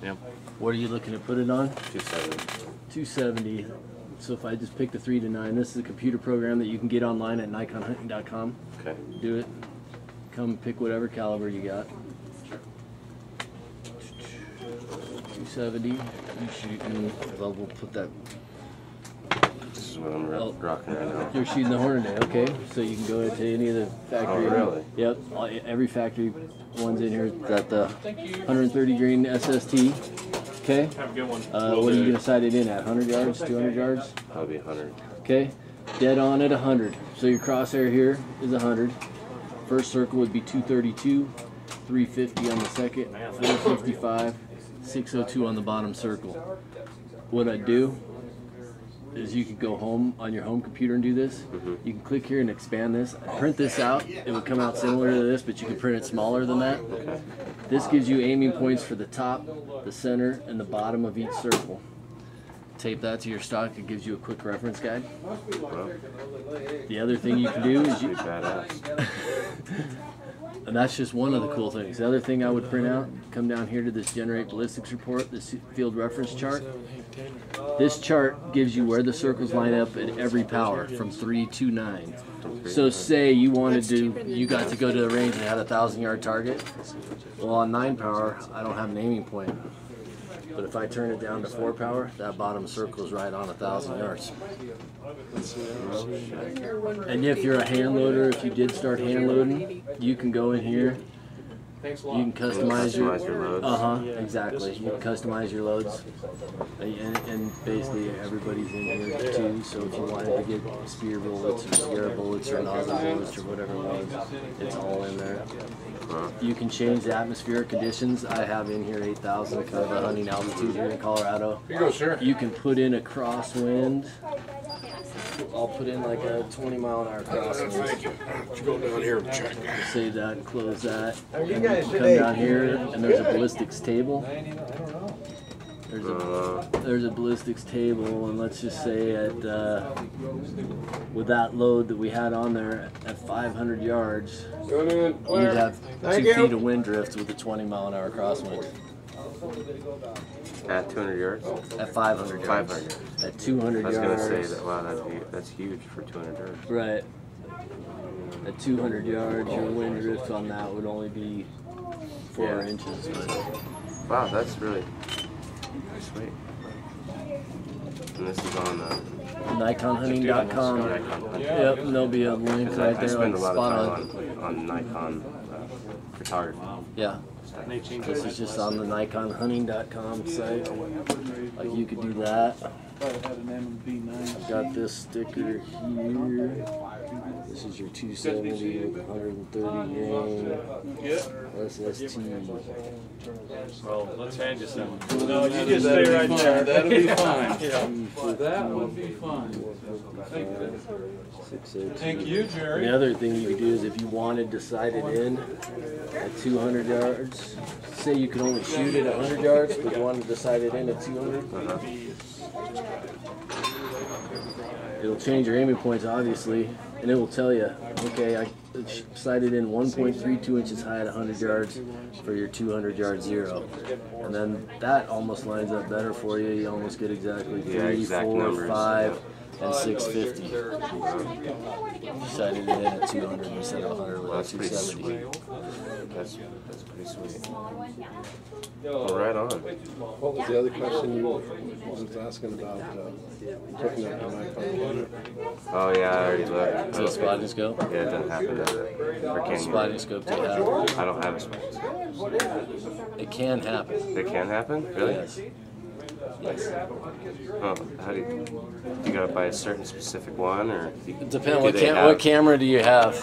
Yep. What are you looking to put it on? 270. 270. So if I just pick the 3 to 9, this is a computer program that you can get online at nikonhunting.com. Okay. Do it. Come pick whatever caliber you got. 270. You shooting. Well, we'll put that. This is what I'm rocking right now. You're shooting the Hornady, okay? So you can go to any of the factory. Oh, really? Yep. Every factory one's in here. Got the 130 grain SST. Okay. Have a good one. What are you gonna sight it in at? 100 yards? 200 yards? That'll be 100. Okay. Dead on at 100. So your crosshair here is 100. First circle would be 232, 350 on the second, 465, 602 on the bottom circle. What I do is you could go home on your home computer and do this. You can click here and expand this. Print this out. It would come out similar to this, but you can print it smaller than that. Okay. This gives you aiming points for the top, the center, and the bottom of each circle. Tape that to your stock. It gives you a quick reference guide. Well, The other thing you can do is pretty badass. and that's just one of the cool things. The other thing I would print out, come down here to this generate ballistics report, this field reference chart. This chart gives you where the circles line up at every power from 3 to 9. So say you wanted to, you got to go to the range and had a 1,000-yard target. Well, on 9 power, I don't have an aiming point. But if I turn it down to 4 power, that bottom circle is right on 1,000 yards. And if you're a hand loader, if you did start hand loading, you can go in here. You can customize your loads. Exactly. You can customize your loads, and basically everybody's in here too. So if you wanted to get spear bullets or Sierra bullets or nozzle bullets or whatever it was, it's all in there. You can change the atmospheric conditions. I have in here 8,000 kind of a hunting altitude here in Colorado. Here you go, sir. You can put in a crosswind. I'll put in like a 20-mile-an-hour crosswind. Thank you. Let's go down here and check. Save that, close that. And you can come down here, and there's a ballistics table. There's a ballistics table, and let's just say at with that load that we had on there at 500 yards, you'd have 2 feet of wind drift with a 20-mile-an-hour crosswind. At 200 yards? At 500 yards. 500. At 200 yards. I was going to say that, wow, that's huge for 200 yards. Right. At 200 yards, your wind drift on that would only be 4 inches. But wow, that's really sweet. And this is on NikonHunting.com. Nikon. Yep, and there'll be a link right there. I spend like a lot spot of time on Nikon photography. Yeah. This is just on the NikonHunting.com site. Like you could do that. I've got this sticker here. This is your 270 with 130 grain. SST. Well, let's hand you some. No, you just stay right there. That'll be fine. Yeah. That would be fine. Thank you, Jerry. The other thing you could do is if you wanted to sight it in at 200 yards, say you could only shoot it at 100 yards, but you wanted to sight it in at 200, it'll change your aiming points, obviously, and it will tell you, okay, I sighted in 1.32 inches high at 100 yards for your 200 yard zero. And then that almost lines up better for you. You almost get exactly 3, 4, 5, and 650. You sighted it in at 200 instead of 100 with 270. That's pretty sweet. Well, right on. What was the other question you was asking about picking up the Nikon? Oh yeah, I already looked. Is it a spotting scope? Yeah, it doesn't happen, does it? Or can you? Spotting scope do you have? I don't have a spotting scope. It can happen. It can happen? Really? Yes. Yes. Oh, how do you gotta buy a certain specific one, or It depends. What camera do you have?